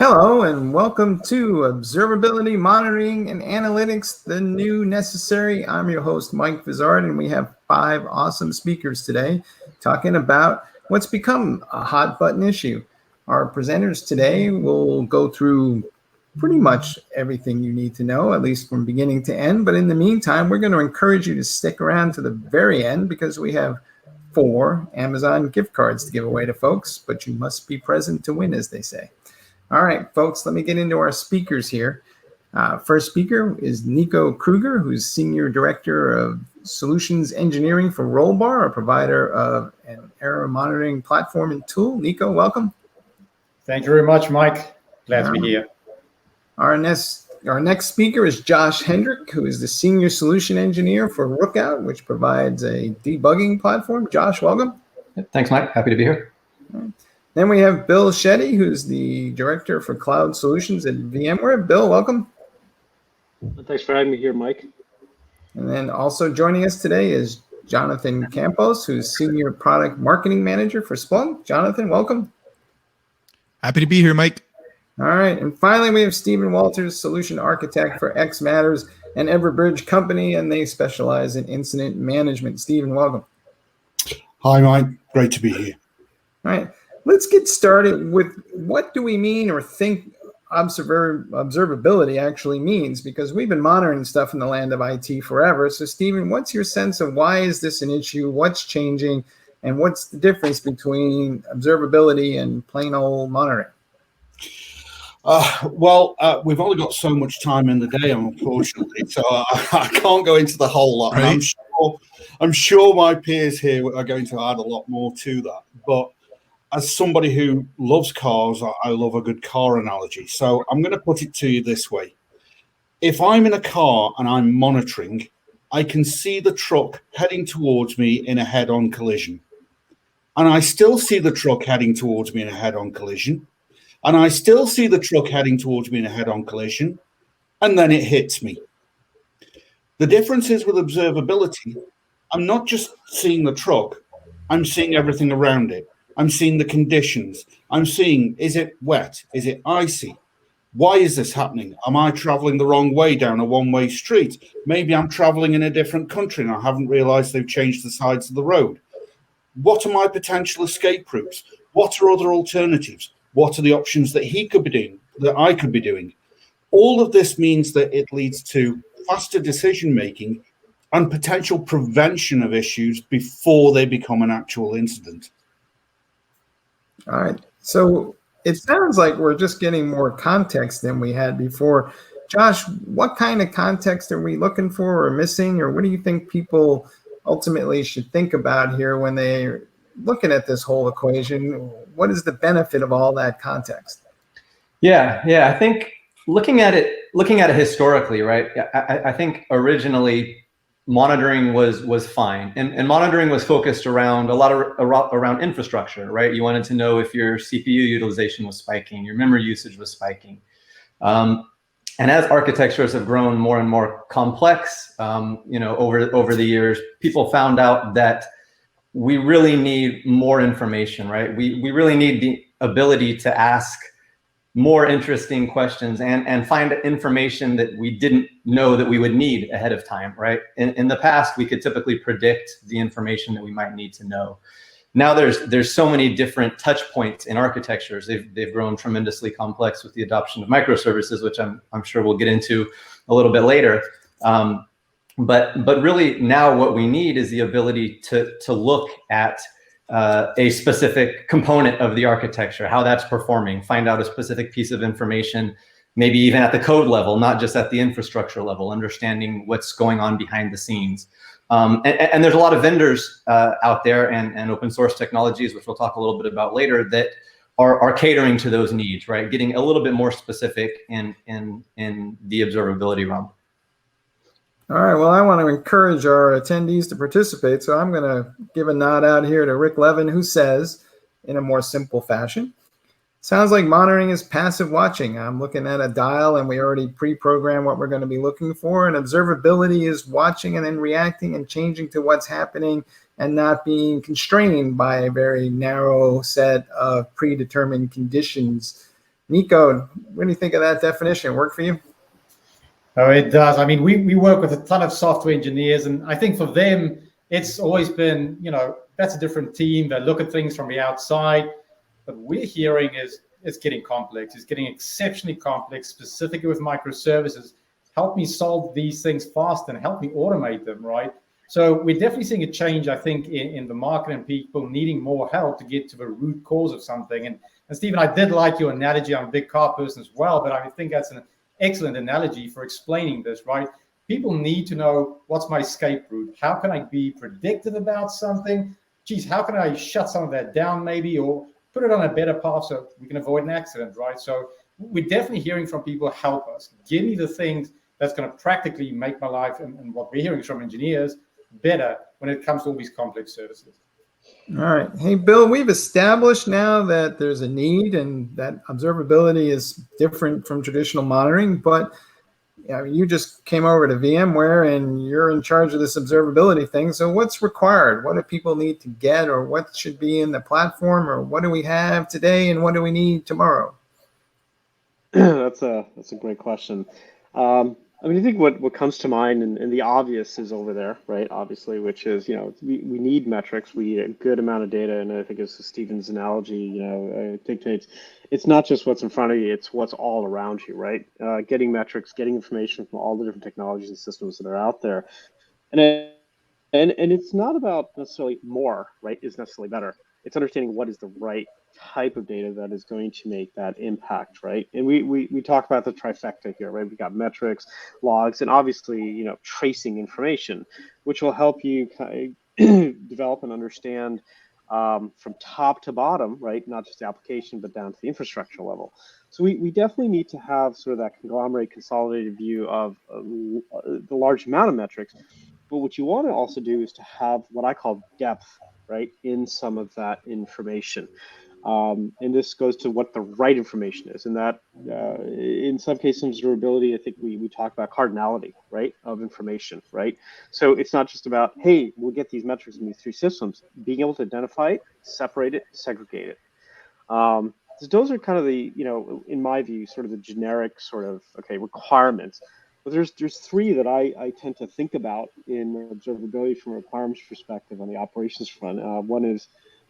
Hello and welcome to Observability Monitoring and Analytics, the new necessary. I'm your host, Mike Vizard, and we have 5 awesome speakers today talking about what's become a hot button issue. Our presenters today will go through pretty much everything you need to know, at least from beginning to end. But in the meantime, we're going to encourage you to stick around to the very end because we have 4 Amazon gift cards to give away to folks, but you must be present to win, as they say. All right, folks, let me get into our speakers here. First speaker is Nico Kruger, who's Senior Director of Solutions Engineering for Rollbar, a provider of an error monitoring platform and tool. Nico, welcome. Thank you very much, Mike. Glad to be here. Our next speaker is Josh Hendrick, who is the Senior Solution Engineer for Rookout, which provides a debugging platform. Josh, welcome. Thanks, Mike. Happy to be here. Then we have Bill Shetty, who's the Director for Cloud Solutions at VMware. Bill, welcome. Thanks for having me here, Mike. And then also joining us today is Jonathan Campos, who's Senior Product Marketing Manager for Splunk. Jonathan, welcome. Happy to be here, Mike. All right. And finally, we have Stephen Walters, Solution Architect for X Matters and Everbridge Company, and they specialize in incident management. Stephen, welcome. Hi, Mike. Great to be here. All right. Let's get started with what do we mean or think observability actually means, because we've been monitoring stuff in the land of IT forever. So, Stephen, what's your sense of why is this an issue? What's changing? And what's the difference between observability and plain old monitoring? We've only got so much time in the day, unfortunately, so I can't go into the whole lot. Right. I'm sure my peers here are going to add a lot more to that. But as somebody who loves cars, I love a good car analogy. So I'm going to put it to you this way. If I'm in a car and I'm monitoring, I can see the truck heading towards me in a head-on collision. And I still see the truck heading towards me in a head-on collision. And I still see the truck heading towards me in a head-on collision. And then it hits me. The difference is with observability, I'm not just seeing the truck, I'm seeing everything around it. I'm seeing the conditions. I'm seeing, is it wet? Is it icy? Why is this happening? Am I traveling the wrong way down a one-way street? Maybe I'm traveling in a different country and I haven't realized they've changed the sides of the road. What are my potential escape routes? What are other alternatives? What are the options that he could be doing, that I could be doing? All of this means that it leads to faster decision-making and potential prevention of issues before they become an actual incident. All right. So it sounds like we're just getting more context than we had before. Josh, what kind of context are we looking for or missing, or what do you think people ultimately should think about here when they're looking at this whole equation? What is the benefit of all that context? Yeah. I think looking at it historically, right? I think originally monitoring was fine, and monitoring was focused around around infrastructure, right? You wanted to know if your CPU utilization was spiking, your memory usage was spiking, and as architectures have grown more and more complex, over the years, people found out that we really need more information, right? We really need the ability to ask more interesting questions and find information that we didn't know that we would need ahead of time, right? In the past, we could typically predict the information that we might need to know. Now there's so many different touch points in architectures. They've grown tremendously complex with the adoption of microservices, which I'm sure we'll get into a little bit later. But really now what we need is the ability to look at a specific component of the architecture, how that's performing, find out a specific piece of information, maybe even at the code level, not just at the infrastructure level, understanding what's going on behind the scenes. And there's a lot of vendors out there and open source technologies, which we'll talk a little bit about later, that are catering to those needs, right? Getting a little bit more specific in the observability realm. All right, well, I want to encourage our attendees to participate, so I'm going to give a nod out here to Rick Levin, who says, in a more simple fashion, sounds like monitoring is passive watching. I'm looking at a dial, and we already pre-programmed what we're going to be looking for, and observability is watching and then reacting and changing to what's happening and not being constrained by a very narrow set of predetermined conditions Nico, what do you think of that definition? Work for you? Oh, it does. I mean, we work with a ton of software engineers, and I think for them, it's always been, that's a different team. They look at things from the outside. But we're hearing is it's getting complex. It's getting exceptionally complex, specifically with microservices. Help me solve these things fast and help me automate them, right? So we're definitely seeing a change, I think, in the market and people needing more help to get to the root cause of something. And Stephen, I did like your analogy. I'm a big car person as well, but I think that's an excellent analogy for explaining this, right? People need to know, what's my escape route? How can I be predictive about something? Geez, how can I shut some of that down maybe, or put it on a better path so we can avoid an accident, right? So we're definitely hearing from people, help us. Give me the things that's going to practically make my life, and what we're hearing from engineers, better when it comes to all these complex services. All right. Hey, Bill, we've established now that there's a need and that observability is different from traditional monitoring, but you just came over to VMware and you're in charge of this observability thing. So what's required? What do people need to get, or what should be in the platform, or what do we have today and what do we need tomorrow? That's a great question. I mean, I think what comes to mind, and the obvious is over there, right? Obviously, which is, we need metrics, we need a good amount of data, and I think it's Stephen's analogy, it dictates, it's not just what's in front of you, it's what's all around you, right? Getting metrics, getting information from all the different technologies and systems that are out there. And it's not about necessarily more, right, is necessarily better. It's understanding what is the right type of data that is going to make that impact, right? And we talk about the trifecta here, right? We got metrics, logs, and obviously, tracing information, which will help you kind of develop and understand from top to bottom, right? Not just the application, but down to the infrastructure level. So we definitely need to have sort of that conglomerate, consolidated view of the large amount of metrics. But what you want to also do is to have what I call depth, right, in some of that information. And this goes to what the right information is. And that, in some cases, observability, I think we talk about cardinality, right, of information, right? So it's not just about, hey, we'll get these metrics in these three systems, being able to identify it, separate it, segregate it. So those are kind of the, in my view, sort of the generic sort of, requirements. But there's three that I tend to think about in observability from a requirements perspective on the operations front. One is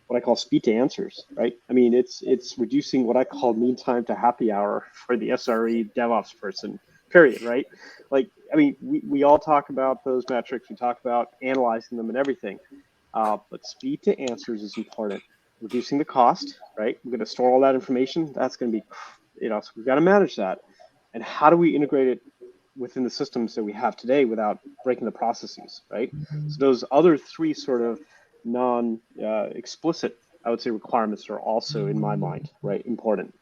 what I call speed to answers, right? I mean, it's reducing what I call mean time to happy hour for the SRE DevOps person, period, right? Like, I mean, we all talk about those metrics, we talk about analyzing them and everything, but speed to answers is important. Reducing the cost, right? We're going to store all that information. That's going to be, so we've got to manage that. And how do we integrate it within the systems that we have today without breaking the processes, right? So those other three sort of non-explicit, I would say, requirements are also, in my mind, right, important.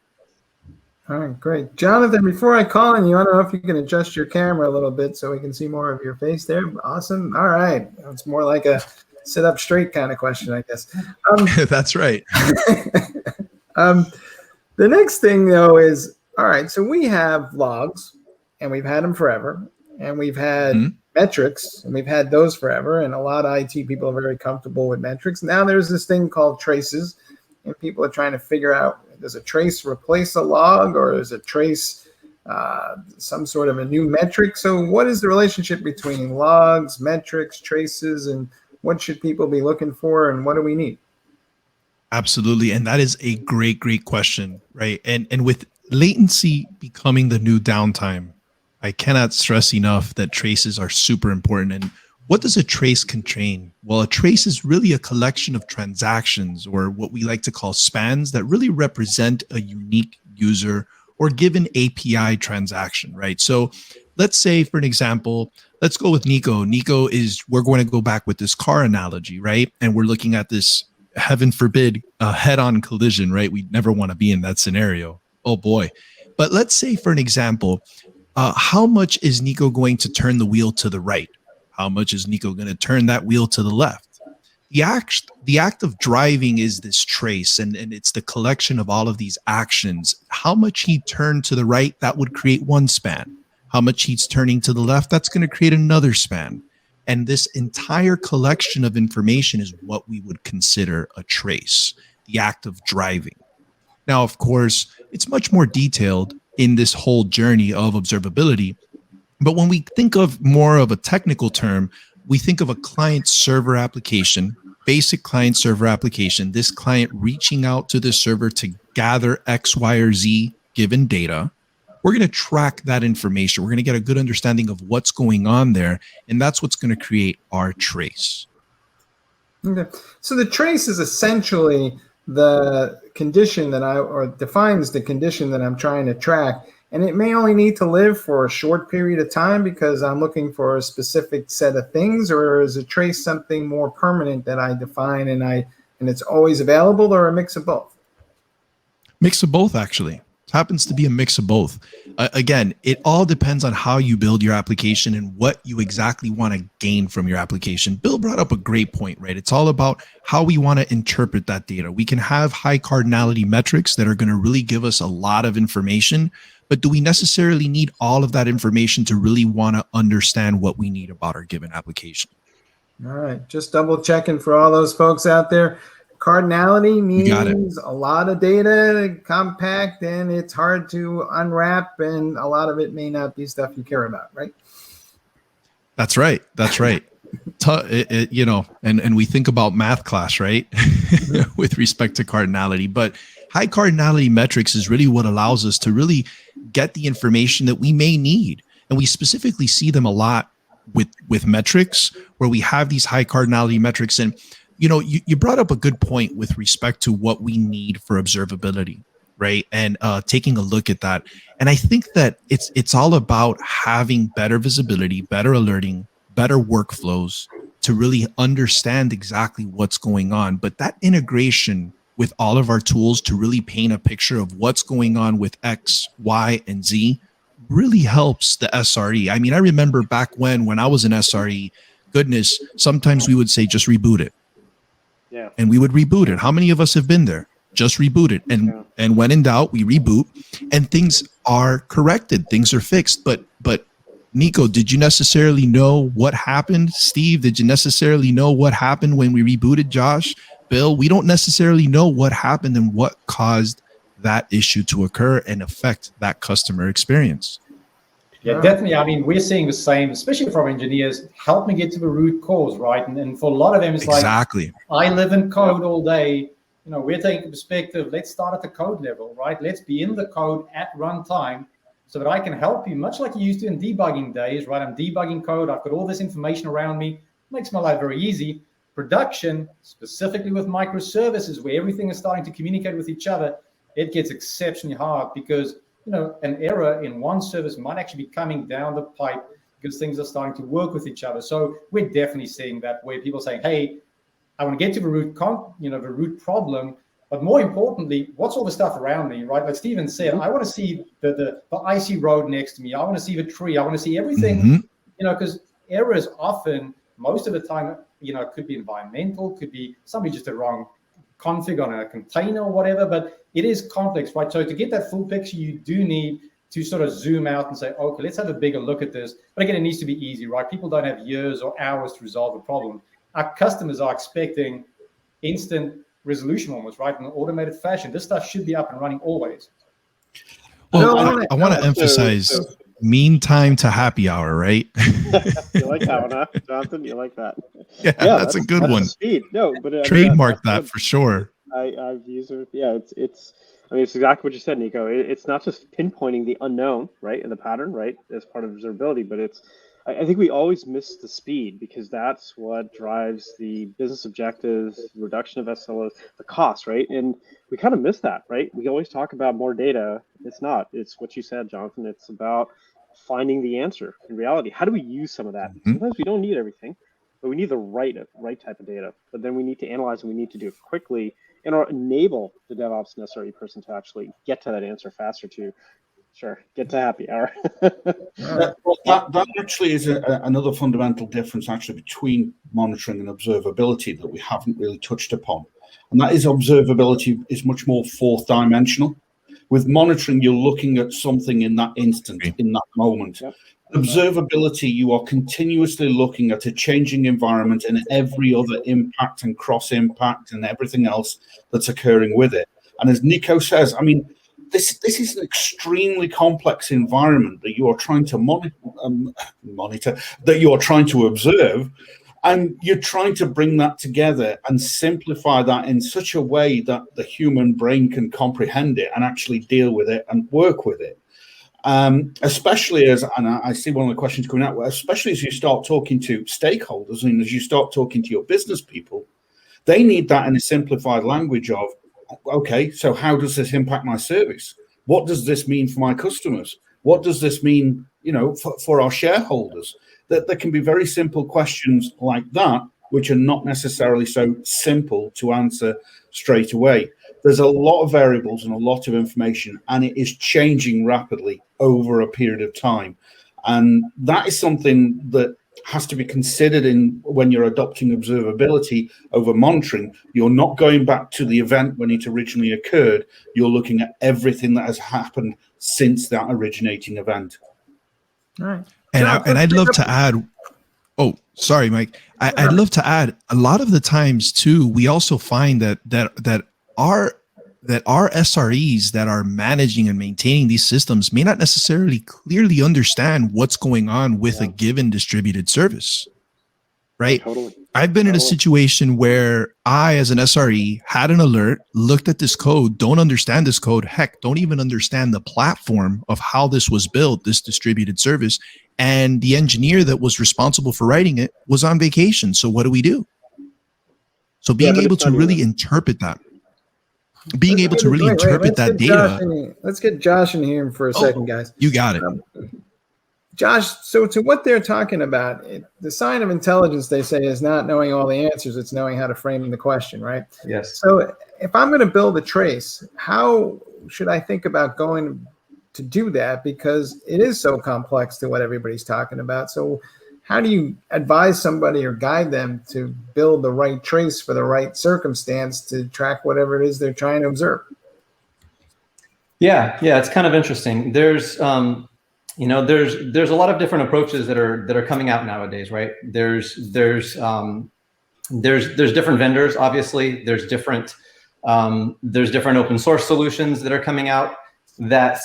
All right, great. Jonathan, before I call on you, I don't know if you can adjust your camera a little bit so we can see more of your face there. Awesome. All right. It's more like a sit up straight kind of question, I guess. That's right. The next thing, though, is, all right, so we have logs, and we've had them forever, and we've had metrics, and we've had those forever, and a lot of IT people are very comfortable with metrics. Now there's this thing called traces, and people are trying to figure out, does a trace replace a log, or is a trace some sort of a new metric? So what is the relationship between logs, metrics, traces, and what should people be looking for, and what do we need? Absolutely. And that is a great question, right? And with latency becoming the new downtime, I cannot stress enough that traces are super important. And what does a trace contain? Well, a trace is really a collection of transactions, or what we like to call spans, that really represent a unique user or given API transaction, right? So let's say, for an example, let's go with Nico. We're going to go back with this car analogy, right? And we're looking at this, heaven forbid, head-on collision, right? We never want to be in that scenario. Oh boy. But let's say, for an example, how much is Nico going to turn the wheel to the right? How much is Nico going to turn that wheel to the left? The act of driving is this trace, and it's the collection of all of these actions. How much he turned to the right, that would create one span. How much he's turning to the left, that's going to create another span. And this entire collection of information is what we would consider a trace, the act of driving. Now, of course, it's much more detailed in this whole journey of observability. But when we think of more of a technical term, we think of a client-server application, basic client-server application, this client reaching out to the server to gather X, Y, or Z given data. We're going to track that information. We're going to get a good understanding of what's going on there, and that's what's going to create our trace. Okay. So the trace is essentially the condition or defines the condition that I'm trying to track. And it may only need to live for a short period of time because I'm looking for a specific set of things, or is a trace something more permanent that I define and it's always available, or a mix of both? Mix of both, actually. It happens to be a mix of both. Again, it all depends on how you build your application and what you exactly want to gain from your application. Bill brought up a great point, right? It's all about how we want to interpret that data. We can have high cardinality metrics that are going to really give us a lot of information, but do we necessarily need all of that information to really want to understand what we need about our given application? All right, just double checking for all those folks out there. Cardinality means a lot of data, compact, and it's hard to unwrap, and a lot of it may not be stuff you care about, right? That's right. That's right. And we think about math class, right? With respect to cardinality, but high cardinality metrics is really what allows us to really get the information that we may need. And we specifically see them a lot with metrics, where we have these high cardinality metrics. And you brought up a good point with respect to what we need for observability, right? And taking a look at that. And I think that it's all about having better visibility, better alerting, better workflows to really understand exactly what's going on. But that integration with all of our tools to really paint a picture of what's going on with X, Y, and Z really helps the SRE. I mean, I remember back when I was an SRE, goodness, sometimes we would say, just reboot it. Yeah. And we would reboot it. How many of us have been there? Just reboot it. And when in doubt, we reboot and things are corrected. Things are fixed. But Nico, did you necessarily know what happened? Steve, did you necessarily know what happened when we rebooted? Josh, Bill, we don't necessarily know what happened and what caused that issue to occur and affect that customer experience. Yeah, definitely. I mean, we're seeing the same, especially from engineers. Help me get to the root cause, right? And for a lot of them, it's exactly. Like, I live in code all day. We're taking a perspective. Let's start at the code level, right? Let's be in the code at runtime so that I can help you, much like you used to in debugging days, right? I'm debugging code. I've got all this information around me. Makes my life very easy. Production, specifically with microservices, where everything is starting to communicate with each other, it gets exceptionally hard because an error in one service might actually be coming down the pipe because things are starting to work with each other. So we're definitely seeing that, where people are saying, hey, I want to get to the root problem, but more importantly, what's all the stuff around me, right? Like Steven said, I want to see the icy road next to me. I want to see the tree. I want to see everything, because errors often, most of the time, could be environmental, could be somebody just a wrong config on a container or whatever, but it is complex, right? So to get that full picture, you do need to sort of zoom out and say, okay, let's have a bigger look at this. But again, it needs to be easy, right? People don't have years or hours to resolve a problem. Our customers are expecting instant resolution almost, right? In an automated fashion. This stuff should be up and running always. Well, I want to emphasize mean time to happy hour, right? You like that one, huh, Jonathan? You like that? Yeah, that's a good one. Speed. No, but trademark that for sure. I've used it. Yeah, it's. I mean, it's exactly what you said, Nico. It's not just pinpointing the unknown, right, in the pattern, right, as part of observability, but it's. I think we always miss the speed because that's what drives the business objectives, reduction of SLOs, the cost, right? And we kind of miss that, right? We always talk about more data. It's not. It's what you said, Jonathan. It's about finding the answer in reality. How do we use some of that? Sometimes we don't need everything, but we need the right type of data. But then we need to analyze and we need to do it quickly and or enable the DevOps and SRE person to actually get to that answer faster too. Sure, get to happy hour. That actually is another fundamental difference actually between monitoring and observability that we haven't really touched upon. And that is observability is much more fourth dimensional. With monitoring, you're looking at something in that instant, in that moment. Yep. Observability, you are continuously looking at a changing environment and every other impact and cross impact and everything else that's occurring with it. And as Nico says, I mean, this is an extremely complex environment that you are trying to monitor, that you are trying to observe, and you're trying to bring that together and simplify that in such a way that the human brain can comprehend it and actually deal with it and work with it. Especially as, and I see one of the questions coming out, especially as you start talking to stakeholders and as you start talking to your business people, they need that in a simplified language of, okay, so how does this impact my service? What does this mean for my customers? What does this mean, for our shareholders? That there can be very simple questions like that, which are not necessarily so simple to answer straight away. There's a lot of variables and a lot of information, and it is changing rapidly over a period of time. And that is something that has to be considered in when you're adopting observability over monitoring. You're not going back to the event when it originally occurred. You're looking at everything that has happened since that originating event. All right. And I'd love to add. Oh, sorry, Mike. I'd love to add. A lot of the times too, we also find that our SREs that are managing and maintaining these systems may not necessarily clearly understand what's going on with a given distributed service, right? Totally. I've been in a situation where I, as an SRE, had an alert, looked at this code, don't understand this code, heck, don't even understand the platform of how this was built, this distributed service, and the engineer that was responsible for writing it was on vacation. So what do we do? So being able to really interpret that. Being able to really interpret that data. Let's get Josh in here for a second, guys. You got it. Josh, so to what they're talking about, the sign of intelligence, they say, is not knowing all the answers. It's knowing how to frame the question, right? Yes. So if I'm going to build a trace, how should I think about going to do that? Because it is so complex to what everybody's talking about. So how do you advise somebody or guide them to build the right trace for the right circumstance to track whatever it is they're trying to observe? Yeah, it's kind of interesting. There's there's a lot of different approaches that are coming out nowadays, right? There's different vendors, obviously. There's different open source solutions that are coming out that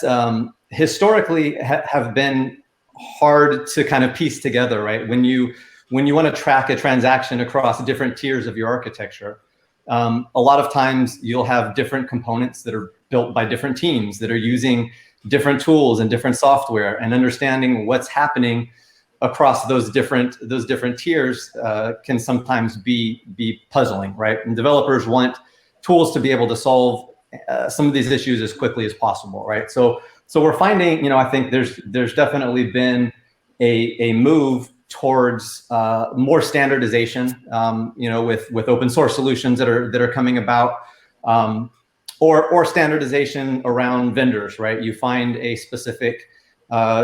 historically have been hard to kind of piece together, right? When you want to track a transaction across different tiers of your architecture, a lot of times you'll have different components that are built by different teams that are using different tools and different software, and understanding what's happening across those different tiers can sometimes be puzzling, right? And developers want tools to be able to solve some of these issues as quickly as possible, right? So we're finding, I think there's definitely been a move towards more standardization, with open source solutions that are coming about, or standardization around vendors, right? You find a specific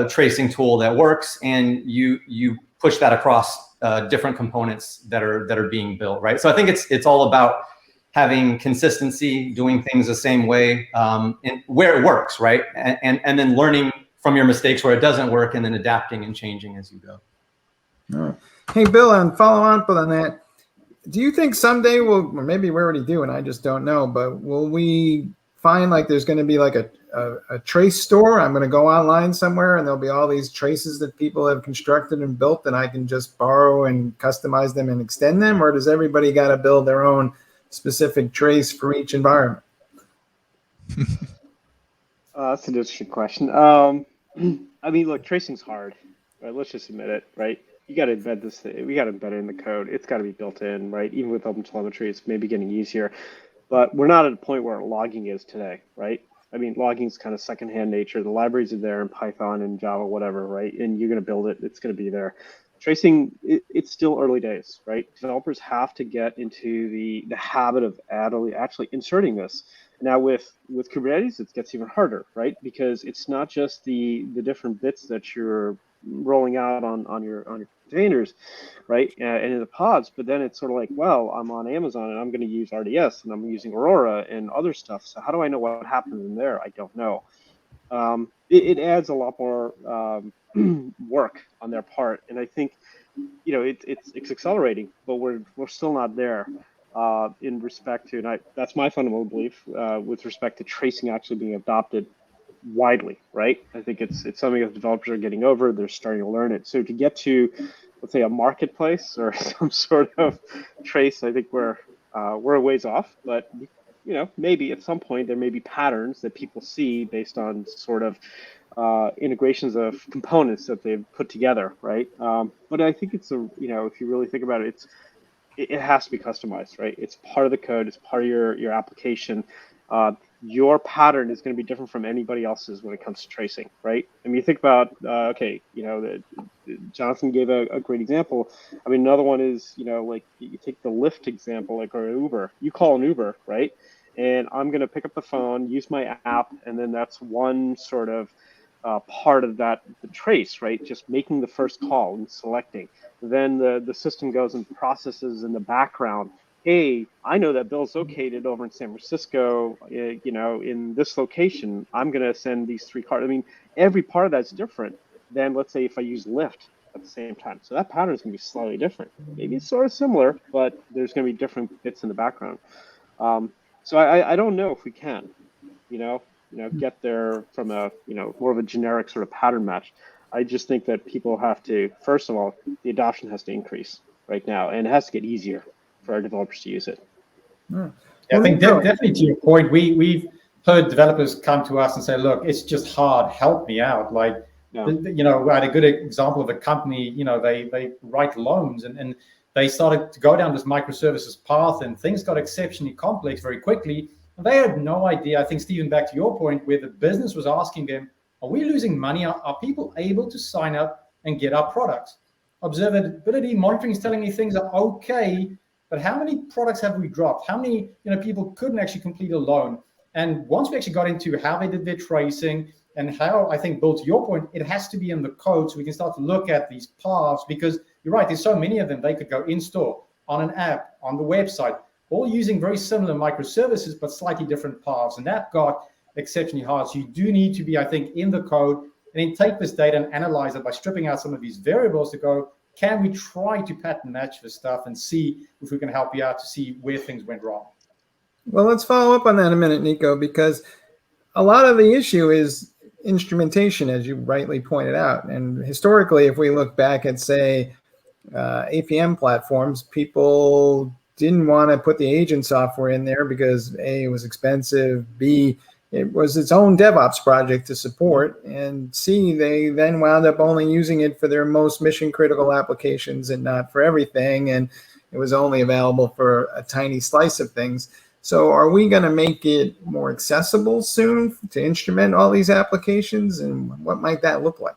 tracing tool that works, and you push that across different components that are being built, right? So I think it's all about having consistency, doing things the same way, and where it works, right? And then learning from your mistakes where it doesn't work, and then adapting and changing as you go. All right. Hey, Bill, and follow up on that. Do you think someday or maybe we already do, and I just don't know, but will we find like there's going to be like a trace store? I'm going to go online somewhere and there'll be all these traces that people have constructed and built, and I can just borrow and customize them and extend them? Or does everybody got to build their own specific trace for each environment? That's an interesting question. I mean, look, tracing's hard, right? Let's just admit it, right? You got to embed this. We got to embed it in the code. It's got to be built in, right? Even with open telemetry, it's maybe getting easier, but we're not at a point where logging is today, right? I mean, logging is kind of secondhand nature. The libraries are there in Python and Java, whatever, right? And you're going to build it. It's going to be there. Tracing, it's still early days, right? Developers have to get into the habit of actually inserting this. Now with Kubernetes, it gets even harder, right? Because it's not just the different bits that you're rolling out on your containers, right? And in the pods, but then it's sort of like, well, I'm on Amazon and I'm going to use RDS and I'm using Aurora and other stuff. So how do I know what happens in there? I don't know. It adds a lot more work on their part, and I think it's accelerating, but we're still not there. in respect to, and that's my fundamental belief with respect to tracing actually being adopted widely, right? I think it's something that developers are getting over. They're starting to learn it. So to get to, let's say, a marketplace or some sort of trace, I think we're a ways off. But maybe at some point there may be patterns that people see based on sort of integrations of components that they've put together, right? But I think it's if you really think about it, it has to be customized, right? It's part of the code. It's part of your application. Your pattern is going to be different from anybody else's when it comes to tracing, right? I mean, you think about, Jonathan gave a great example. I mean, another one is, like you take the Lyft example, like, or Uber. You call an Uber, right? And I'm going to pick up the phone, use my app, and then that's one sort of part of the trace, right? Just making the first call and selecting. Then the system goes and processes in the background. Hey, I know that Bill's located over in San Francisco, in this location. I'm going to send these 3 cars. I mean, every part of that's different than, let's say, if I use Lyft at the same time. So that pattern is going to be slightly different. Maybe it's sort of similar, but there's going to be different bits in the background. So I don't know if we can, get there from a, more of a generic sort of pattern match. I just think that people have to, first of all, the adoption has to increase right now, and it has to get easier for our developers to use it. Yeah, I think definitely to your point, we've heard developers come to us and say, look, it's just hard, help me out. Like, I had a good example of a company, they write loans and they started to go down this microservices path and things got exceptionally complex very quickly. And they had no idea, I think, Stephen, back to your point, where the business was asking them, are we losing money? Are people able to sign up and get our products? Observability monitoring is telling me things are okay, but how many products have we dropped? How many people couldn't actually complete a loan? And once we actually got into how they did their tracing and how, I think, Bill, to your point, it has to be in the code so we can start to look at these paths, because you're right, there's so many of them. They could go in store, on an app, on the website, all using very similar microservices, but slightly different paths. And that got exceptionally hard. So you do need to be, I think, in the code and then take this data and analyze it by stripping out some of these variables to go, can we try to pattern match this stuff and see if we can help you out to see where things went wrong? Well, let's follow up on that in a minute, Nico, because a lot of the issue is instrumentation, as you rightly pointed out. And historically, if we look back at, say, APM platforms, people didn't want to put the agent software in there because A, it was expensive, B, it was its own DevOps project to support, and C, they then wound up only using it for their most mission-critical applications and not for everything, and it was only available for a tiny slice of things. So are we going to make it more accessible soon to instrument all these applications, and what might that look like?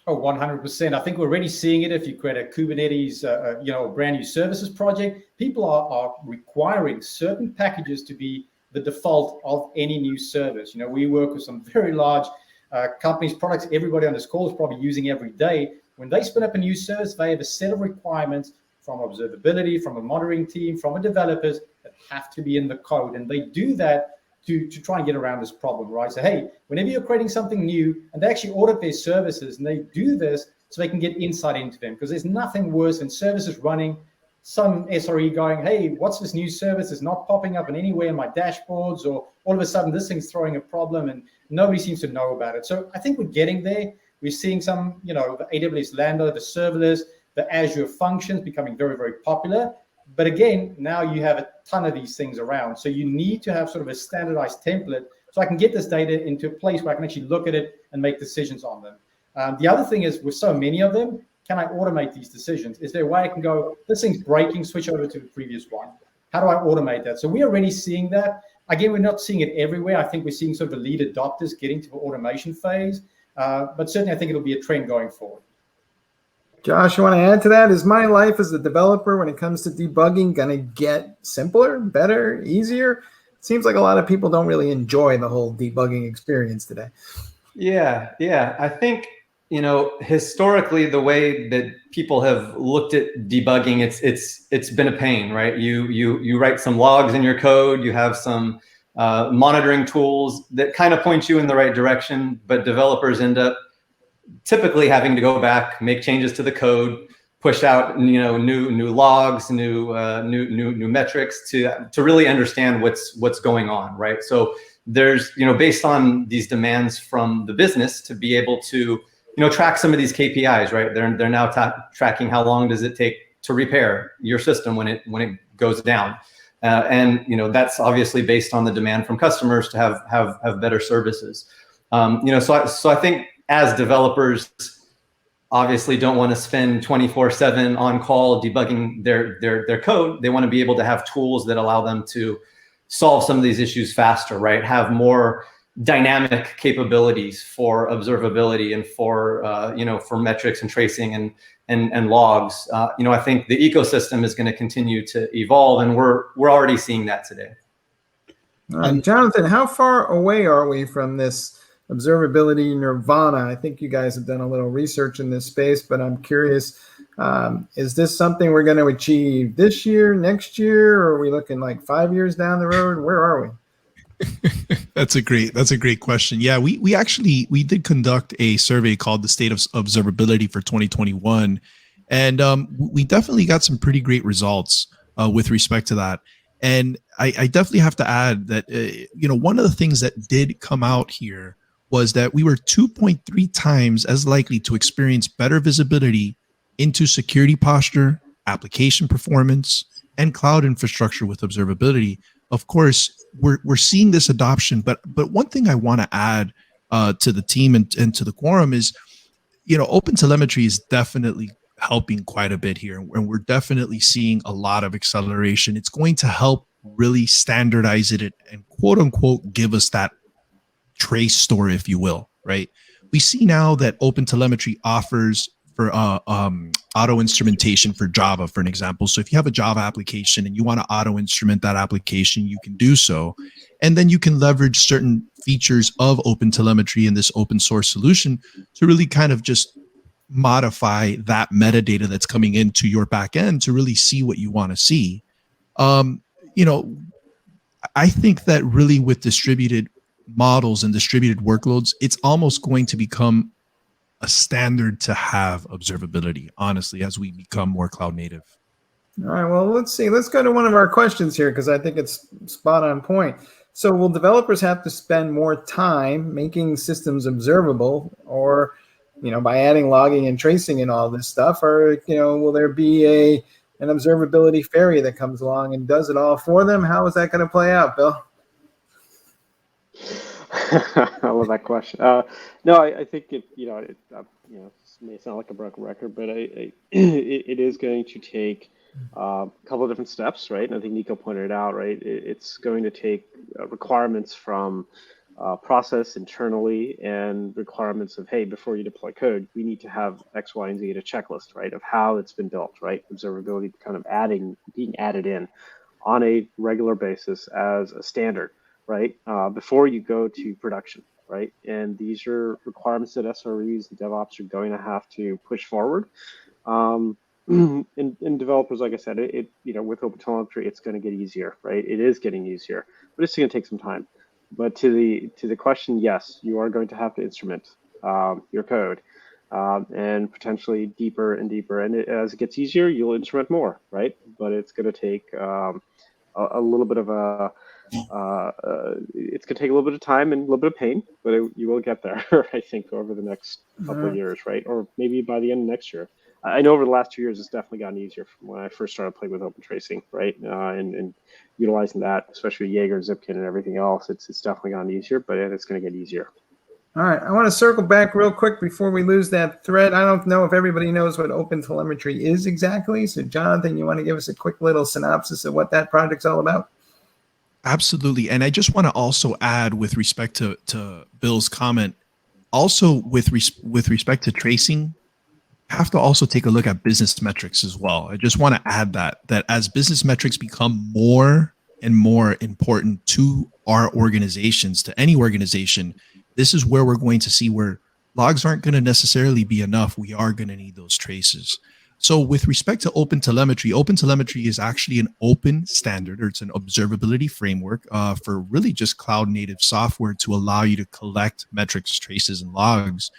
Oh, 100%. I think we're already seeing it. If you create a Kubernetes, a brand new services project, people are requiring certain packages to be the default of any new service. We work with some very large companies, products everybody on this call is probably using every day. When they spin up a new service, they have a set of requirements from observability, from a monitoring team, from a developers that have to be in the code. And they do that to try and get around this problem, right? So, hey, whenever you're creating something new, and they actually audit their services, and they do this so they can get insight into them, because there's nothing worse than services running, some SRE going, hey, what's this new service? It's not popping up in anywhere in my dashboards, or all of a sudden this thing's throwing a problem and nobody seems to know about it. So I think we're getting there. We're seeing some, the AWS Lambda, the serverless, the Azure functions becoming very, very popular. But again, now you have a ton of these things around. So you need to have sort of a standardized template so I can get this data into a place where I can actually look at it and make decisions on them. The other thing is, with so many of them, can I automate these decisions? Is there a way I can go, this thing's breaking, switch over to the previous one? How do I automate that? So we're already seeing that. Again, we're not seeing it everywhere. I think we're seeing sort of the lead adopters getting to the automation phase. But certainly I think it'll be a trend going forward. Josh, you want to add to that? Is my life as a developer when it comes to debugging going to get simpler, better, easier? It seems like a lot of people don't really enjoy the whole debugging experience today. Yeah. I think, historically, the way that people have looked at debugging, it's been a pain, right? You write some logs in your code, you have some monitoring tools that kind of point you in the right direction, but developers end up typically having to go back, make changes to the code, push out new logs, new metrics to really understand what's going on, right? So there's based on these demands from the business to be able to track some of these KPIs, right? They're now tracking how long does it take to repair your system when it goes down, and that's obviously based on the demand from customers to have better services. So I think as developers obviously don't want to spend 24/7 on call debugging their code. They want to be able to have tools that allow them to solve some of these issues faster, right? Have more dynamic capabilities for observability and for for metrics and tracing and logs. I think the ecosystem is going to continue to evolve, and we're already seeing that today. Jonathan, how far away are we from this Observability Nirvana? I think you guys have done a little research in this space, but I'm curious, is this something we're going to achieve this year, next year, or are we looking like 5 years down the road? Where are we? That's a great question. Yeah, we did conduct a survey called the State of Observability for 2021, and we definitely got some pretty great results with respect to that. And I definitely have to add that one of the things that did come out here was that we were 2.3 times as likely to experience better visibility into security posture, application performance, and cloud infrastructure with observability. Of course, we're seeing this adoption, but one thing I want to add to the team and to the quorum is, OpenTelemetry is definitely helping quite a bit here, and we're definitely seeing a lot of acceleration. It's going to help really standardize it and quote unquote give us that trace store, if you will, right? We see now that OpenTelemetry offers for auto instrumentation for Java, for an example. So if you have a Java application and you want to auto instrument that application, you can do so. And then you can leverage certain features of OpenTelemetry in this open source solution to really kind of just modify that metadata that's coming into your backend to really see what you want to see. I think that really with distributed models and distributed workloads, it's almost going to become a standard to have observability, honestly, as we become more cloud native. All right, well, let's see. Let's go to one of our questions here because I think it's spot on point. So will developers have to spend more time making systems observable, or by adding logging and tracing and all this stuff, or will there be an observability fairy that comes along and does it all for them? How is that going to play out, Bill? I love that question. No, I think it may sound like a broken record, but it is going to take a couple of different steps, right? And I think Nico pointed it out, right? It's going to take requirements from process internally and requirements of, hey, before you deploy code, we need to have X, Y, and Z, a checklist, right, of how it's been built, right? Observability kind of being added in on a regular basis as a standard, right? Before you go to production, right? And these are requirements that SREs and DevOps are going to have to push forward. And developers, like I said, with OpenTelemetry, it's going to get easier, right? It is getting easier, but it's going to take some time. But to the question, yes, you are going to have to instrument your code and potentially deeper and deeper. And as it gets easier, you'll instrument more, right? But it's going to take a little bit of it's going to take a little bit of time and a little bit of pain, but you will get there, I think, over the next couple of years, right? Or maybe by the end of next year. I know over the last 2 years, it's definitely gotten easier from when I first started playing with open tracing, right? And utilizing that, especially Jaeger, Zipkin, and everything else, it's definitely gotten easier, but it's going to get easier. All right, I want to circle back real quick before we lose that thread. I don't know if everybody knows what OpenTelemetry is exactly. So, Jonathan, you want to give us a quick little synopsis of what that project's all about? Absolutely. And I just want to also add with respect to Bill's comment, also with respect to tracing, have to also take a look at business metrics as well. I just want to add that as business metrics become more and more important to our organizations, to any organization, this is where we're going to see where logs aren't going to necessarily be enough. We are going to need those traces. So with respect to OpenTelemetry is actually an open standard, or it's an observability framework for really just cloud native software to allow you to collect metrics, traces, and logs.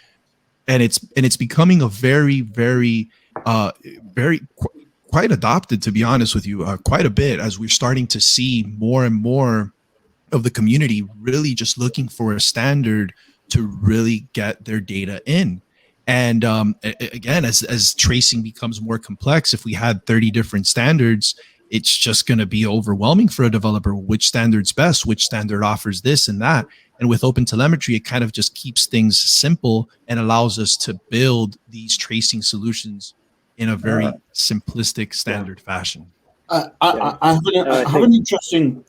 And it's becoming a very, very quite adopted, to be honest with you, quite a bit, as we're starting to see more and more of the community really just looking for a standard to really get their data in. And again, as tracing becomes more complex, if we had 30 different standards, it's just going to be overwhelming for a developer. Which standard's best? Which standard offers this and that? And with open telemetry, it kind of just keeps things simple and allows us to build these tracing solutions in a very simplistic, standard fashion. I have an interesting.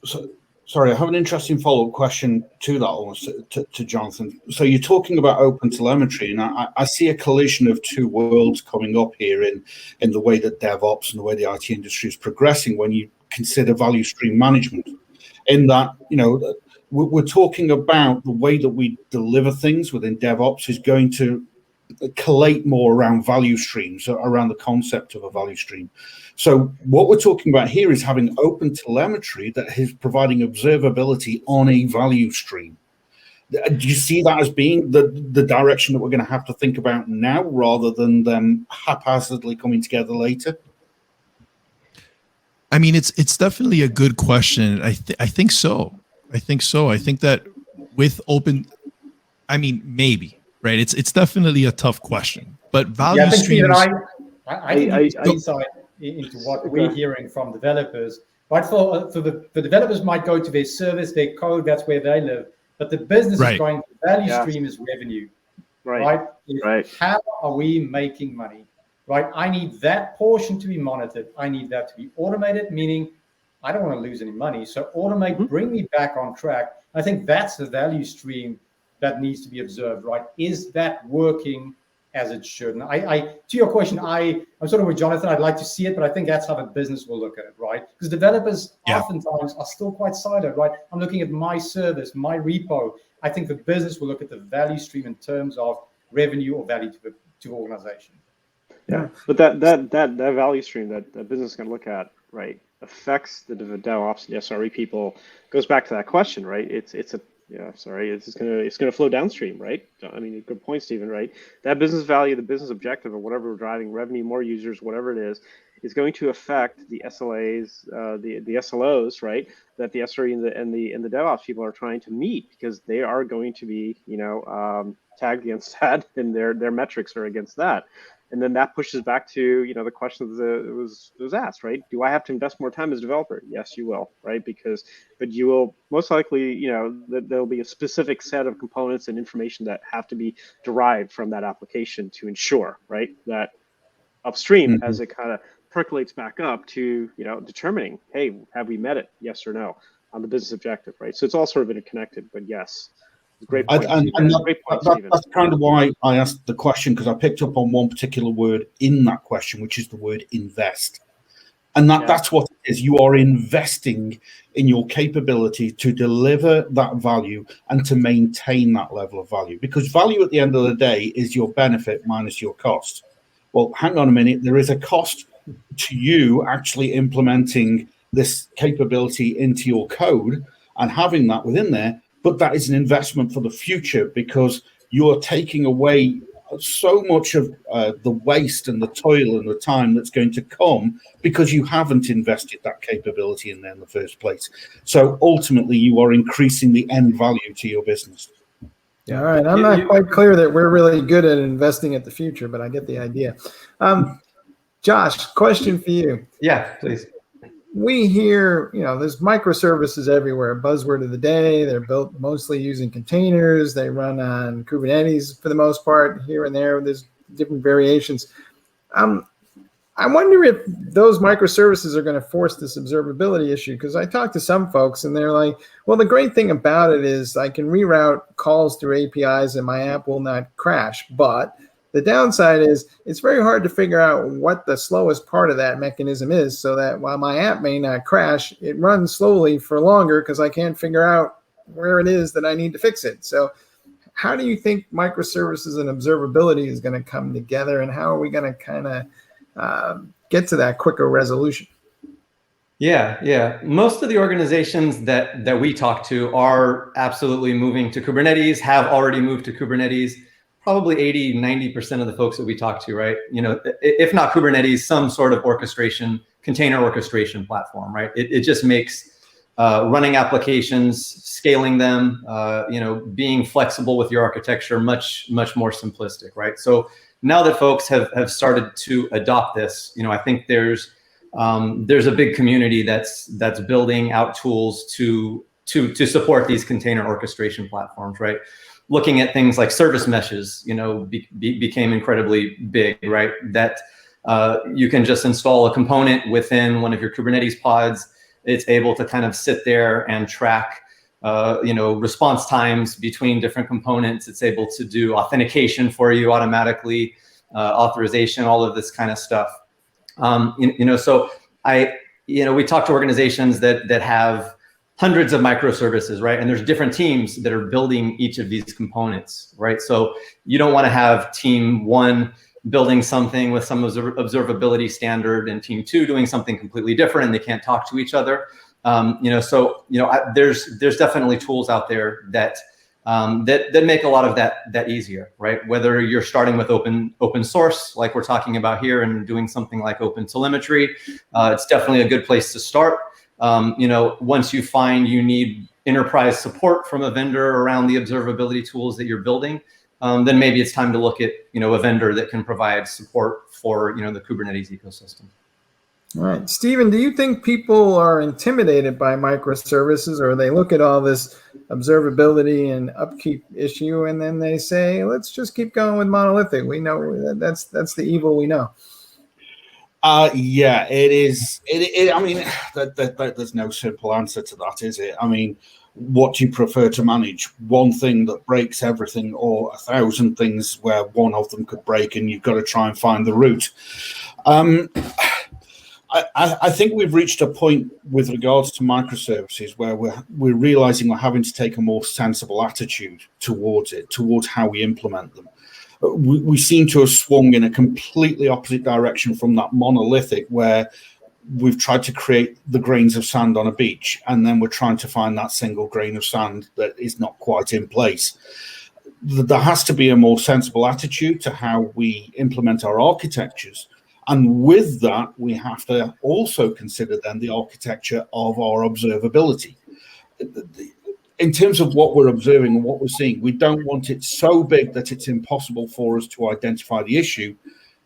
Sorry, I have an interesting follow-up question to that, almost to Jonathan. So you're talking about open telemetry, and I see a collision of two worlds coming up here in the way that DevOps and the way the IT industry is progressing when you consider value stream management. In that, we're talking about the way that we deliver things within DevOps is going to collate more around value streams, around the concept of a value stream. So what we're talking about here is having open telemetry that is providing observability on a value stream. Do you see that as being the direction that we're going to have to think about now, rather than them haphazardly coming together later? I mean, it's definitely a good question. I think so. I think that with open, I mean, maybe, right? It's definitely a tough question, but value streams. I think insight into what we're hearing from developers. Right, for the developers might go to their service, their code, that's where they live. But the business is going to value stream is revenue. Right. How are we making money? Right. I need that portion to be monitored. I need that to be automated, meaning I don't want to lose any money. So automate, bring me back on track. I think that's the value stream that needs to be observed, right? Is that working as it should? And I to your question, I'm sort of with Jonathan. I'd like to see it, but I think that's how the business will look at it, right? Because developers oftentimes are still quite siloed, right? I'm looking at my service, my repo. I think the business will look at the value stream in terms of revenue or value to organization. Yeah, but that value stream that the business is going to look at, right, affects the DevOps and SRE people. Goes back to that question, right? It's gonna flow downstream, right? I mean, good point, Stephen, right? That business value, the business objective, or whatever we're driving, revenue, more users, whatever it is going to affect the SLAs, the SLOs, right? That the SRE and the DevOps people are trying to meet, because they are going to be, tagged against that, and their metrics are against that. And then that pushes back to, the question that was asked, right? Do I have to invest more time as a developer? Yes, you will, right? But you will most likely, there'll be a specific set of components and information that have to be derived from that application to ensure, right, that upstream, as it kind of percolates back up to, determining, hey, have we met it? Yes or no on the business objective, right? So it's all sort of interconnected, but yes. Great point, that's kind of why I asked the question, because I picked up on one particular word in that question, which is the word invest. And that's what it is. You are investing in your capability to deliver that value and to maintain that level of value, because value at the end of the day is your benefit minus your cost. Well, hang on a minute. There is a cost to you actually implementing this capability into your code and having that within there. But that is an investment for the future, because you're taking away so much of the waste and the toil and the time that's going to come because you haven't invested that capability in there in the first place. So ultimately, you are increasing the end value to your business. Yeah, all right. I'm not quite clear that we're really good at investing at the future, but I get the idea. Josh, question for you. Yeah, please. We hear, there's microservices everywhere. Buzzword of the day. They're built mostly using containers. They run on Kubernetes for the most part. Here and there, there's different variations. I wonder if those microservices are going to force this observability issue, because I talked to some folks and they're like, well, the great thing about it is I can reroute calls through APIs and my app will not crash. But the downside is it's very hard to figure out what the slowest part of that mechanism is, so that while my app may not crash, it runs slowly for longer because I can't figure out where it is that I need to fix it. So how do you think microservices and observability is going to come together, and how are we going to kind of get to that quicker resolution? Yeah. Most of the organizations that we talk to are absolutely moving to Kubernetes, have already moved to Kubernetes. probably 80, 90% of the folks that we talk to, right? If not Kubernetes, some sort of orchestration, container orchestration platform, right? It just makes running applications, scaling them, being flexible with your architecture much more simplistic, right? So now that folks have started to adopt this, I think there's a big community that's building out tools to support these container orchestration platforms, right? Looking at things like service meshes, became incredibly big, right? That you can just install a component within one of your Kubernetes pods. It's able to kind of sit there and track, response times between different components. It's able to do authentication for you automatically, authorization, all of this kind of stuff. So we talk to organizations that have hundreds of microservices, right? And there's different teams that are building each of these components, right? So you don't want to have team one building something with some observability standard and team two doing something completely different, and they can't talk to each other. There's definitely tools out there that make a lot of that easier, right? Whether you're starting with open source, like we're talking about here, and doing something like Open Telemetry, it's definitely a good place to start. Once you find you need enterprise support from a vendor around the observability tools that you're building, then maybe it's time to look at, a vendor that can provide support for, the Kubernetes ecosystem. All right. Stephen, do you think people are intimidated by microservices, or they look at all this observability and upkeep issue and then they say, let's just keep going with monolithic? We know that's the evil we know. Yeah, it is. I mean, there's no simple answer to that, is it? I mean, what do you prefer to manage? One thing that breaks everything, or 1,000 things where one of them could break, and you've got to try and find the root. I think we've reached a point with regards to microservices where we're realizing we're having to take a more sensible attitude towards how we implement them. We seem to have swung in a completely opposite direction from that monolithic, where we've tried to create the grains of sand on a beach, and then we're trying to find that single grain of sand that is not quite in place. There has to be a more sensible attitude to how we implement our architectures. And with that, we have to also consider then the architecture of our observability. In terms of what we're observing and what we're seeing, we don't want it so big that it's impossible for us to identify the issue,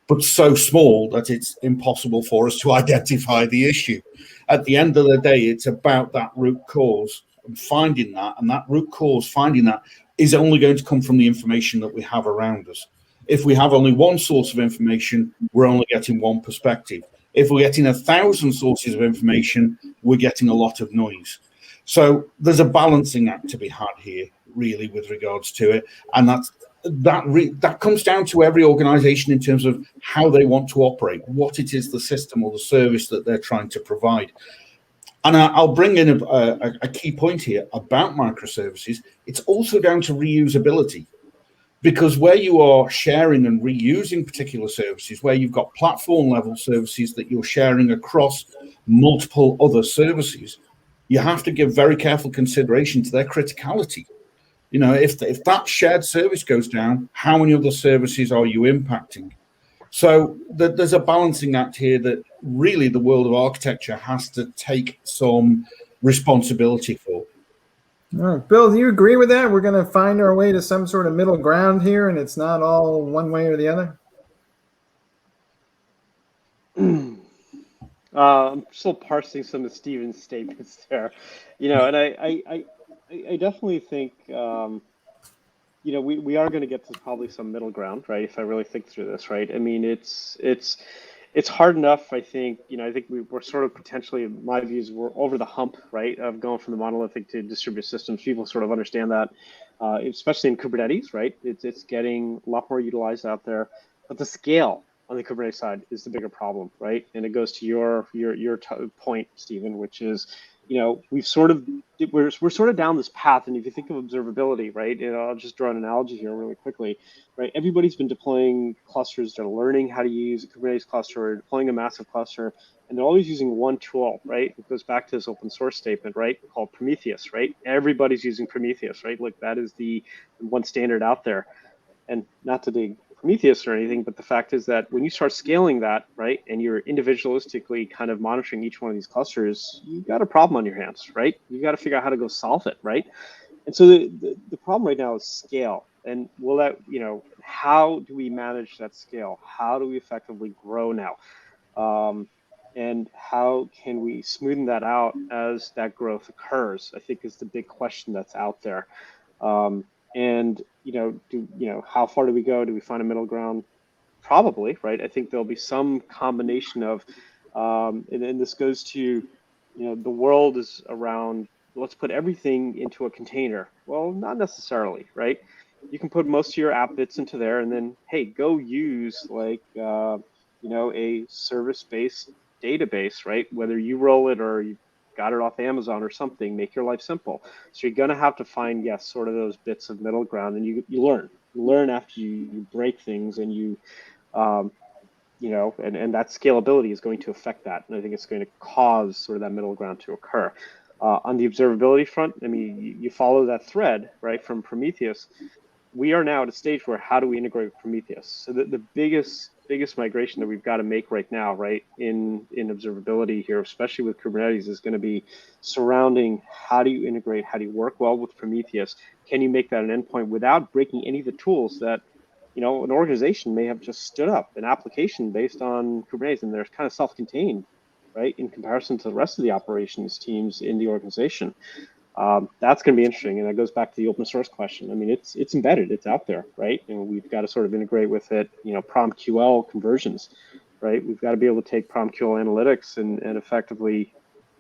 but so small that it's impossible for us to identify the issue. At the end of the day, it's about that root cause and finding that, and that root cause, finding that, is only going to come from the information that we have around us. If we have only one source of information, we're only getting one perspective. If we're getting 1,000 sources of information, we're getting a lot of noise. So there's a balancing act to be had here, really, with regards to it. And that comes down to every organization in terms of how they want to operate, what it is, the system or the service that they're trying to provide. And I'll bring in a key point here about microservices. It's also down to reusability. Because where you are sharing and reusing particular services, where you've got platform level services that you're sharing across multiple other services, you have to give very careful consideration to their criticality. If that shared service goes down, how many other services are you impacting? So there's a balancing act here that really the world of architecture has to take some responsibility for. All right, Bill, do you agree with that? We're going to find our way to some sort of middle ground here, and it's not all one way or the other? I'm still parsing some of Stephen's statements there, and I definitely think, we are going to get to probably some middle ground, right? If I really think through this, right? I mean, it's hard enough, I think, I think we're sort of potentially, in my views, we're over the hump, right, of going from the monolithic to distributed systems. People sort of understand that, especially in Kubernetes, right? It's getting a lot more utilized out there, but the scale on the Kubernetes side is the bigger problem, right? And it goes to your point, Stephen, which is, we're sort of down this path. And if you think of observability, right, and I'll just draw an analogy here really quickly, right? Everybody's been deploying clusters. They're learning how to use a Kubernetes cluster or deploying a massive cluster, and they're always using one tool, right? It goes back to this open source statement, right, called Prometheus, right? Everybody's using Prometheus, right? Like that is the one standard out there. And not to dig Prometheus or anything, but the fact is that when you start scaling that, right, and you're individualistically kind of monitoring each one of these clusters, you've got a problem on your hands, right? You got to figure out how to go solve it, right? And so the problem right now is scale. And will that, how do we manage that scale? How do we effectively grow now? And how can we smoothen that out as that growth occurs? I think is the big question that's out there. And how far do we go? Do we find a middle ground? Probably, right? I think there'll be some combination of, and this goes to, the world is around, let's put everything into a container. Well, not necessarily, right? You can put most of your app bits into there, and then, hey, go use like, a service-based database, right? Whether you roll it or you got it off Amazon or something, make your life simple. So you're going to have to find, yes, sort of those bits of middle ground, and you learn after you break things, and and that scalability is going to affect that. And I think it's going to cause sort of that middle ground to occur. On the observability front, I mean, you follow that thread, right, from Prometheus. We are now at a stage where how do we integrate with Prometheus? So the biggest migration that we've got to make right now, right, in observability here, especially with Kubernetes, is going to be surrounding how do you integrate, how do you work well with Prometheus? Can you make that an endpoint without breaking any of the tools that, an organization may have just stood up an application based on Kubernetes, and they're kind of self-contained, right, in comparison to the rest of the operations teams in the organization. That's going to be interesting, and that goes back to the open source question. I mean, it's embedded, it's out there, right? And we've got to sort of integrate with it, PromQL conversions, right? We've got to be able to take PromQL analytics and effectively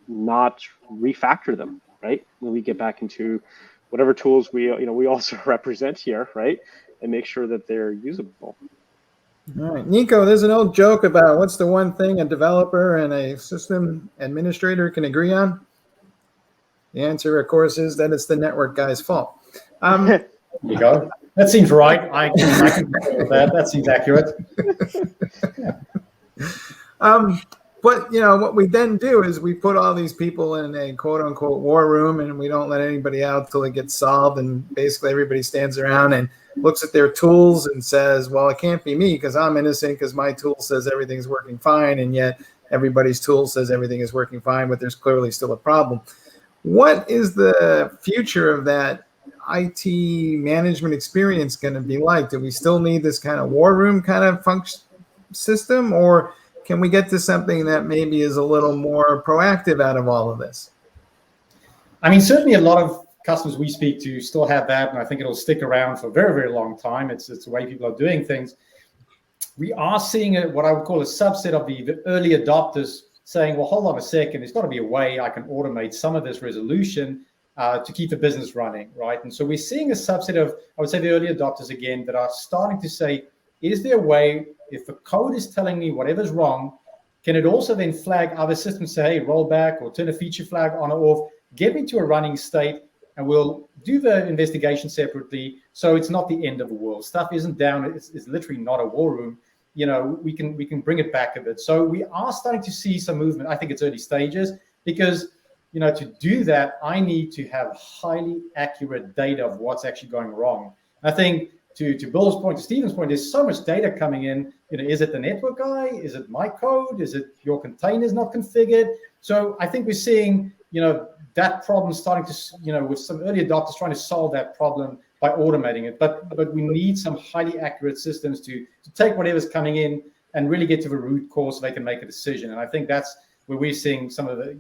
not refactor them, right? When we get back into whatever tools we also represent here, right? And make sure that they're usable. All right, Nico, there's an old joke about what's the one thing a developer and a system administrator can agree on? The answer, of course, is that it's the network guy's fault. There you go. That seems right. I can with that. That seems accurate. But what we then do is we put all these people in a quote unquote war room, and we don't let anybody out till it gets solved. And basically everybody stands around and looks at their tools and says, well, it can't be me because I'm innocent because my tool says everything's working fine. And yet everybody's tool says everything is working fine, but there's clearly still a problem. What is the future of that IT management experience going to be like? Do we still need this kind of war room kind of function system, or can we get to something that maybe is a little more proactive out of all of this? I mean, certainly a lot of customers we speak to still have that, and I think it'll stick around for a very, very long time. It's the way people are doing things. We are seeing what I would call a subset of the early adopters saying, well, hold on a second, there's got to be a way I can automate some of this resolution to keep the business running, right? And so we're seeing a subset of, I would say, the early adopters again that are starting to say, is there a way, if the code is telling me whatever's wrong, can it also then flag other systems, say, hey, roll back or turn a feature flag on or off, get me to a running state, and we'll do the investigation separately so it's not the end of the world. Stuff isn't down, it's literally not a war room. We can bring it back a bit. So we are starting to see some movement. I think it's early stages because, to do that, I need to have highly accurate data of what's actually going wrong. I think to Bill's point, to Stephen's point, there's so much data coming in. Is it the network guy? Is it my code? Is it your containers not configured? So I think we're seeing, that problem starting to, with some early adopters trying to solve that problem by automating it. But we need some highly accurate systems to take whatever's coming in and really get to the root cause so they can make a decision. And I think that's where we're seeing some of the,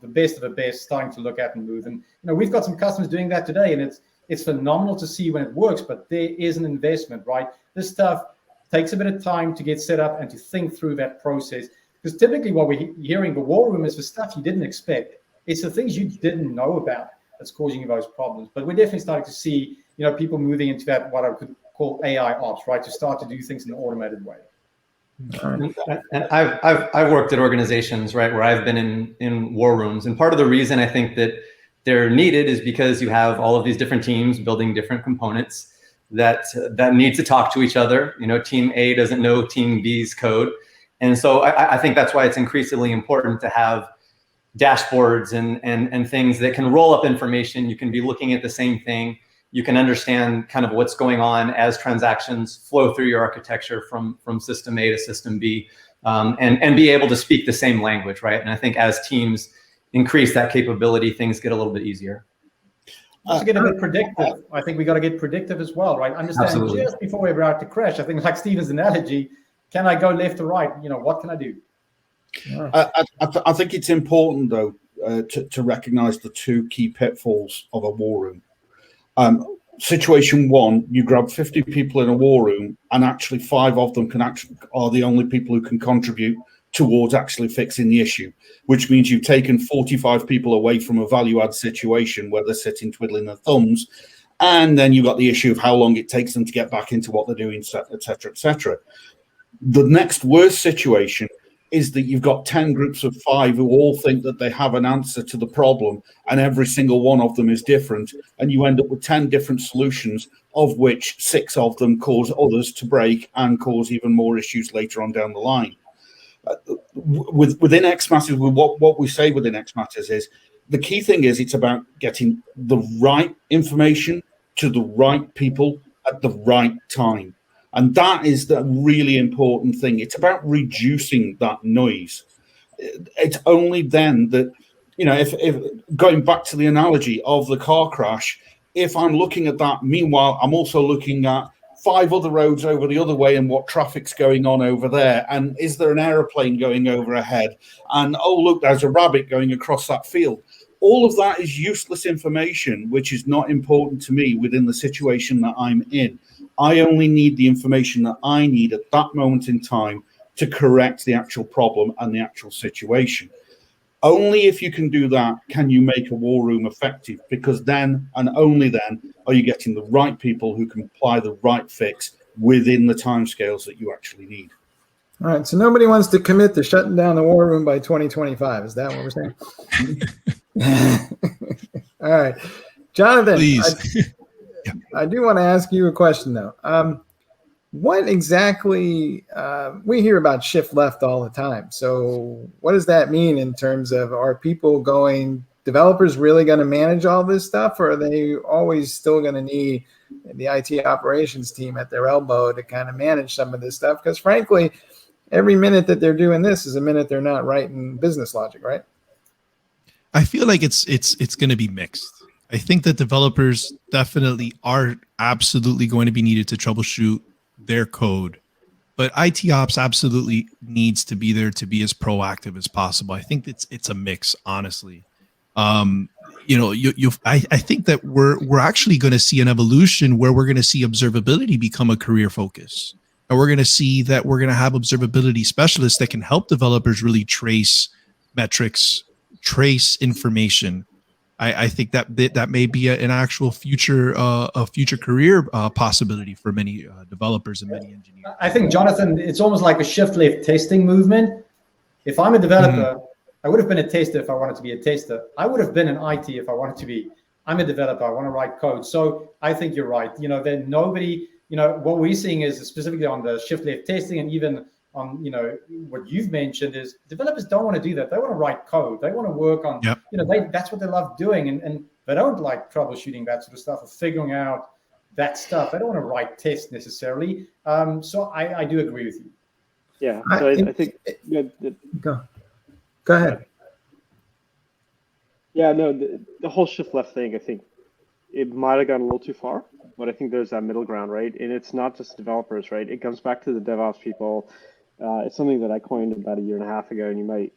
the best of the best starting to look at and move. And, we've got some customers doing that today, and it's phenomenal to see when it works, but there is an investment, right? This stuff takes a bit of time to get set up and to think through that process. Because typically what we're hearing the war room is for stuff you didn't expect. It's the things you didn't know about that's causing you those problems. But we're definitely starting to see, people moving into that, what I could call AI ops, right? To start to do things in an automated way. And I've worked at organizations, right, where I've been in war rooms. And part of the reason I think that they're needed is because you have all of these different teams building different components that need to talk to each other. Team A doesn't know Team B's code. And so I think that's why it's increasingly important to have dashboards and things that can roll up information. You can be looking at the same thing you can understand kind of what's going on as transactions flow through your architecture from system A to system B, and be able to speak the same language, right? And I think as teams increase that capability, things get a little bit easier. Also get a bit predictive. I think we got to get predictive as well, right? Understand Absolutely. Just before we're about to crash. I think like Steven's analogy, can I go left or right? What can I do? I think it's important, though, to recognize the two key pitfalls of a war room. Situation one, you grab 50 people in a war room, and actually 5 of them are the only people who can contribute towards actually fixing the issue, which means you've taken 45 people away from a value-add situation where they're sitting twiddling their thumbs, and then you've got the issue of how long it takes them to get back into what they're doing, et cetera, et cetera. The next worst situation is that you've got 10 groups of 5 who all think that they have an answer to the problem, and every single one of them is different, and you end up with 10 different solutions, of which 6 of them cause others to break and cause even more issues later on down the line. Within X Matters, what we say within X Matters is the key thing is it's about getting the right information to the right people at the right time. And that is the really important thing. It's about reducing that noise. It's only then that, if going back to the analogy of the car crash, if I'm looking at that, meanwhile, I'm also looking at 5 other roads over the other way and what traffic's going on over there. And is there an aeroplane going over ahead? And, oh, look, there's a rabbit going across that field. All of that is useless information, which is not important to me within the situation that I'm in. I only need the information that I need at that moment in time to correct the actual problem and the actual situation. Only if you can do that can you make a war room effective, because then and only then are you getting the right people who can apply the right fix within the timescales that you actually need. All right, so nobody wants to commit to shutting down the war room by 2025. Is that what we're saying? All right, Jonathan, Please. I do want to ask you a question, though. What exactly, we hear about shift left all the time. So what does that mean in terms of, are developers really going to manage all this stuff, or are they always still going to need the IT operations team at their elbow to kind of manage some of this stuff? Because frankly, every minute that they're doing this is a minute they're not writing business logic, right? I feel like it's going to be mixed. I think that developers definitely are absolutely going to be needed to troubleshoot their code, but IT ops absolutely needs to be there to be as proactive as possible. I think it's a mix, honestly. I think that we're actually going to see an evolution where we're going to see observability become a career focus, and we're going to see that we're going to have observability specialists that can help developers really trace metrics, trace information. I think that may be an actual future career possibility for many developers and many engineers. I think, Jonathan, it's almost like a shift left testing movement. If I'm a developer, I would have been a tester if I wanted to be a tester. I would have been an IT if I wanted to be. I'm a developer. I want to write code. So I think you're right. Then nobody, what we're seeing is specifically on the shift left testing, and even on, what you've mentioned is developers don't want to do that. They want to write code. They want to work on, that's what they love doing. And they don't like troubleshooting that sort of stuff or figuring out that stuff. They don't want to write tests necessarily. So I do agree with you. Yeah. So I think Go ahead. Yeah, no, the whole shift left thing, I think it might have gone a little too far, but I think there's that middle ground, right? And it's not just developers, right? It comes back to the DevOps people. It's something that I coined about 1.5 years ago, and you might,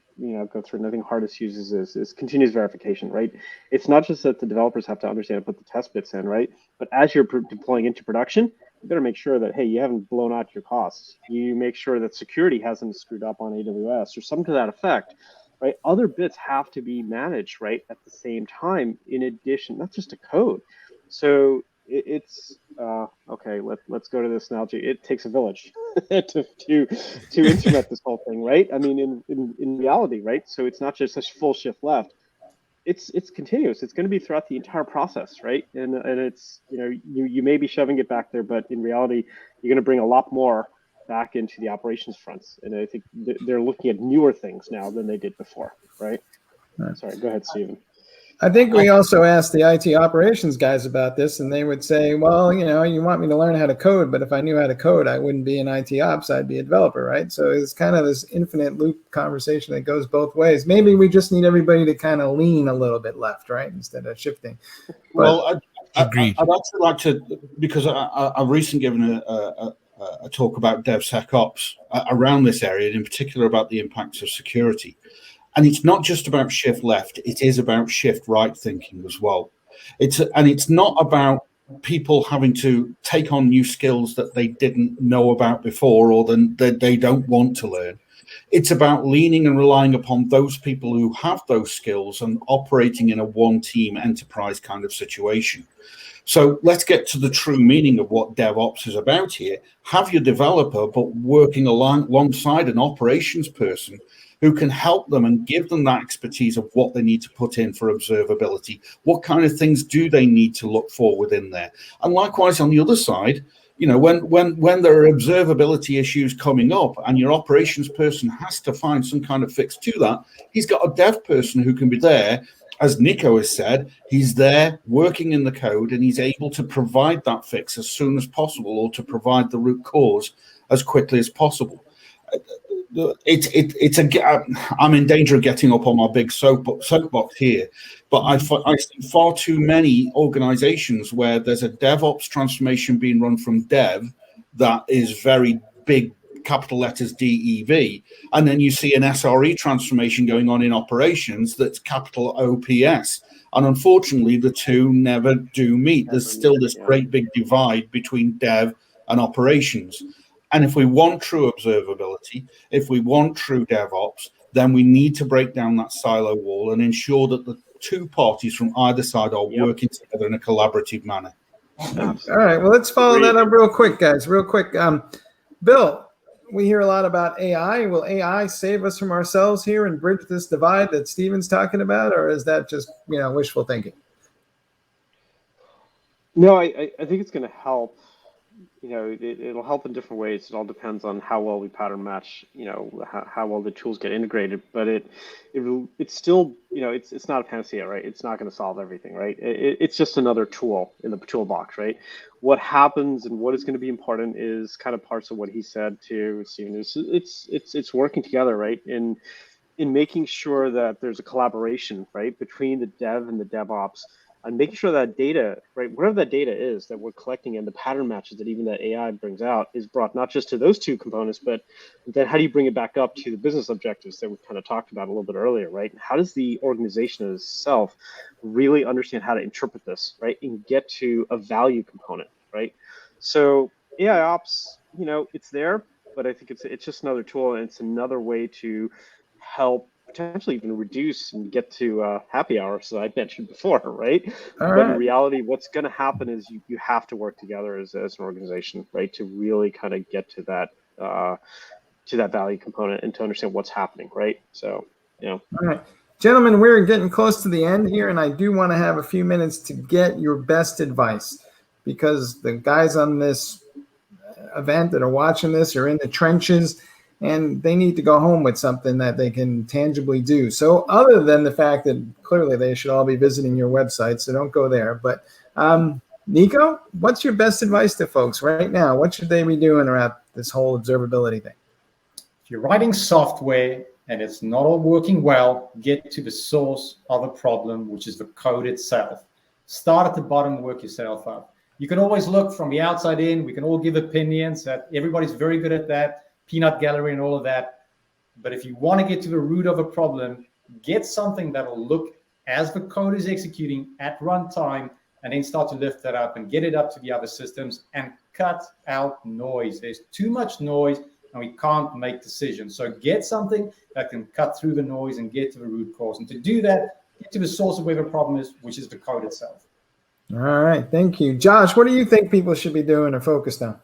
go through. And I think Hardest uses is continuous verification, right? It's not just that the developers have to understand and put the test bits in, right? But as you're deploying into production, you better make sure that, hey, you haven't blown out your costs. You make sure that security hasn't screwed up on AWS or something to that effect, right? Other bits have to be managed, right, at the same time, in addition, not just to code. So it's okay. Let's go to this analogy. It takes a village to instrument this whole thing, right? I mean, in reality, right? So it's not just a full shift left. It's continuous. It's going to be throughout the entire process, right? And it's you may be shoving it back there, but in reality, you're going to bring a lot more back into the operations fronts. And I think they're looking at newer things now than they did before, right? Sorry, go ahead, Steven. I think we also asked the IT operations guys about this, and they would say, well, you want me to learn how to code, but if I knew how to code, I wouldn't be an IT ops, I'd be a developer, right? So it's kind of this infinite loop conversation that goes both ways. Maybe we just need everybody to kind of lean a little bit left, right, instead of shifting. Well, Agreed. I'd actually like to, because I've recently given a talk about DevSecOps around this area, and in particular about the impacts of security. And it's not just about shift left; it is about shift right thinking as well. It's not about people having to take on new skills that they didn't know about before, or that they don't want to learn. It's about leaning and relying upon those people who have those skills and operating in a one-team enterprise kind of situation. So let's get to the true meaning of what DevOps is about here. Have your developer, but working alongside an operations person who can help them and give them that expertise of what they need to put in for observability. What kind of things do they need to look for within there? And likewise, on the other side, when there are observability issues coming up and your operations person has to find some kind of fix to that, he's got a dev person who can be there. As Nico has said, he's there working in the code and he's able to provide that fix as soon as possible, or to provide the root cause as quickly as possible. I'm in danger of getting up on my big soapbox here, but I see far too many organizations where there's a DevOps transformation being run from dev that is very big, capital letters DEV, and then you see an SRE transformation going on in operations that's capital OPS. And unfortunately, the two never do meet. There's still this great big divide between dev and operations. And if we want true observability, if we want true DevOps, then we need to break down that silo wall and ensure that the two parties from either side are working together in a collaborative manner. All right, well, let's follow that up real quick, guys. Real quick. Bill, we hear a lot about AI. Will AI save us from ourselves here and bridge this divide that Steven's talking about, or is that just wishful thinking? No, I think it's going to help. It'll help in different ways. It all depends on how well we pattern match, how well the tools get integrated, but it's still, it's not a panacea, right? It's not going to solve everything, right? It's just another tool in the toolbox, right? What happens and what is going to be important is kind of parts of what he said to Stephen. It's working together, right? In making sure that there's a collaboration, right, between the dev and the DevOps, and making sure that data, right, wherever that data is that we're collecting and the pattern matches that even that AI brings out is brought not just to those two components, but then how do you bring it back up to the business objectives that we kind of talked about a little bit earlier, right? And how does the organization itself really understand how to interpret this, right, and get to a value component, right? So AI ops, it's there, but I think it's just another tool, and it's another way to help potentially even reduce and get to happy hour, so I mentioned before, right? But in reality, what's going to happen is you have to work together as an organization, right, to really kind of get to that value component and to understand what's happening, right? So, All right, gentlemen, we're getting close to the end here, and I do want to have a few minutes to get your best advice, because the guys on this event that are watching this are in the trenches, and they need to go home with something that they can tangibly do. So other than the fact that clearly they should all be visiting your website, so don't go there. But Nico, what's your best advice to folks right now? What should they be doing around this whole observability thing? If you're writing software and it's not all working well, get to the source of the problem, which is the code itself. Start at the bottom, work yourself up. You can always look from the outside in. We can all give opinions. That everybody's very good at that. Peanut gallery and all of that. But if you want to get to the root of a problem, get something that will look as the code is executing at runtime, and then start to lift that up and get it up to the other systems and cut out noise. There's too much noise and we can't make decisions. So get something that can cut through the noise and get to the root cause. And to do that, get to the source of where the problem is, which is the code itself. All right, thank you. Josh, what do you think people should be doing or focused on?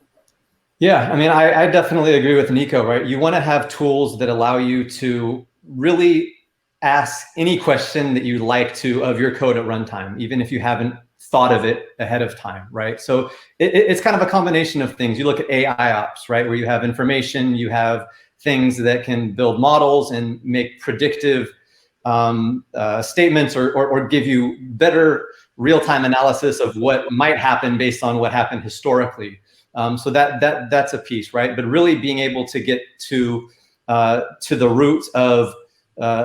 Yeah, I mean, I definitely agree with Nico, right? You want to have tools that allow you to really ask any question that you like to of your code at runtime, even if you haven't thought of it ahead of time, right? So it's kind of a combination of things. You look at AI ops, right? Where you have information, you have things that can build models and make predictive statements or give you better real-time analysis of what might happen based on what happened historically. So that's a piece, right? But really being able to get to the root of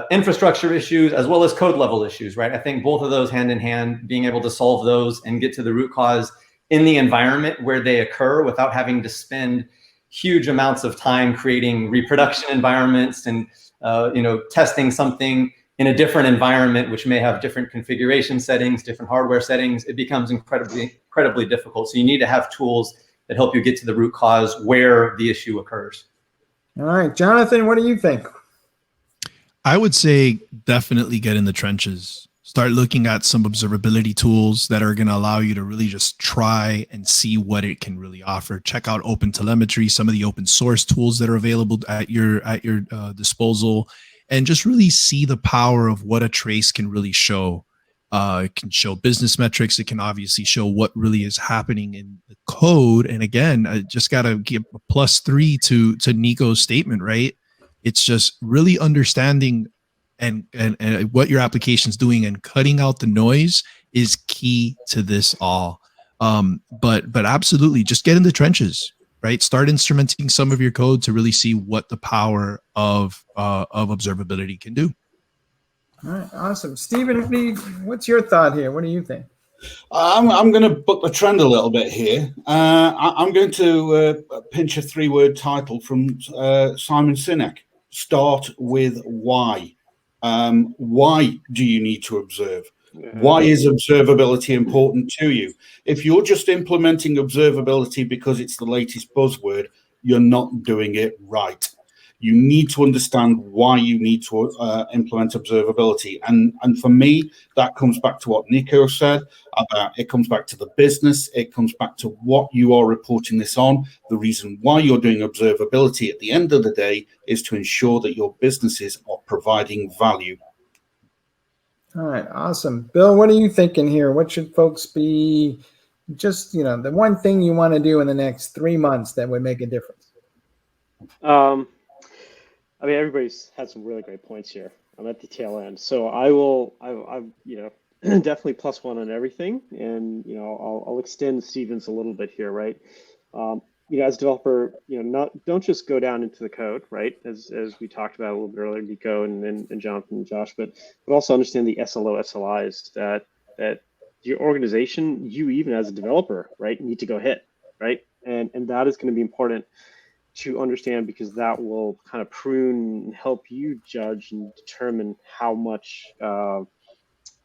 infrastructure issues as well as code level issues, right? I think both of those hand in hand, being able to solve those and get to the root cause in the environment where they occur without having to spend huge amounts of time creating reproduction environments and testing something in a different environment, which may have different configuration settings, different hardware settings. It becomes incredibly difficult. So you need to have tools that help you get to the root cause where the issue occurs. All right, Jonathan, what do you think? I would say definitely get in the trenches. Start looking at some observability tools that are going to allow you to really just try and see what it can really offer. Check out Open Telemetry, some of the open source tools that are available at your disposal, and just really see the power of what a trace can really show. It can show business metrics. It can obviously show what really is happening in the code. And again, I just got to give a +3 to Nico's statement, right? It's just really understanding and what your application's doing and cutting out the noise is key to this all. But absolutely, just get in the trenches, right? Start instrumenting some of your code to really see what the power of observability can do. All right, awesome. Stephen, what's your thought here? What do you think? I'm going to buck the trend a little bit here. I'm going to pinch a 3-word title from Simon Sinek. Start with why. Why do you need to observe? Why is observability important to you? If you're just implementing observability because it's the latest buzzword, you're not doing it right. You need to understand why you need to implement observability. And for me, that comes back to what Nico said about it comes back to the business. It comes back to what you are reporting this on. The reason why you're doing observability at the end of the day is to ensure that your businesses are providing value. All right, awesome. Bill, what are you thinking here? What should folks be just, the one thing you want to do in the next 3 months that would make a difference? I mean, everybody's had some really great points here. I'm at the tail end, so I'm definitely +1 on everything, and I'll extend Stephen's a little bit here, right? As a developer, don't just go down into the code, right? As we talked about a little bit earlier, Nico and Jonathan and Josh, but also understand the SLO, SLIs that your organization, you even as a developer, right, need to go hit, right? And that is going to be important to understand, because that will kind of prune and help you judge and determine how much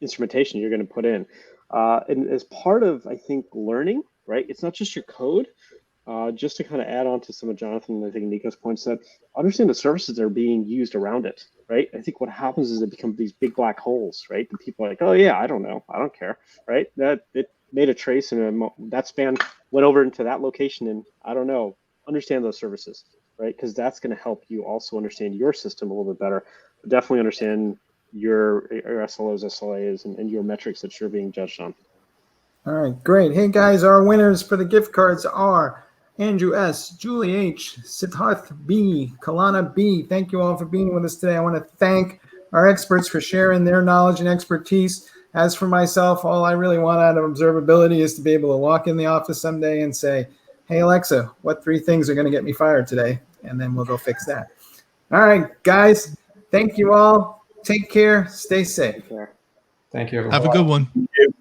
instrumentation you're going to put in. And as part of, I think, learning, right, it's not just your code. Just to kind of add on to some of Jonathan, I think Nico's points, that understand the services that are being used around it, right? I think what happens is it becomes these big black holes, right? And people are like, oh yeah, I don't know, I don't care, right? That it made a trace and that span went over into that location, and I don't know. Understand those services, right? Because that's going to help you also understand your system a little bit better. But definitely understand your SLOs, SLAs, and your metrics that you're being judged on. All right, great. Hey guys, our winners for the gift cards are Andrew S., Julie H., Siddharth B., Kalana B. Thank you all for being with us today. I want to thank our experts for sharing their knowledge and expertise. As for myself, all I really want out of observability is to be able to walk in the office someday and say, hey, Alexa, what 3 things are going to get me fired today? And then we'll go fix that. All right, guys, thank you all. Take care. Stay safe. Thank you, everyone. Have a good one. Thank you.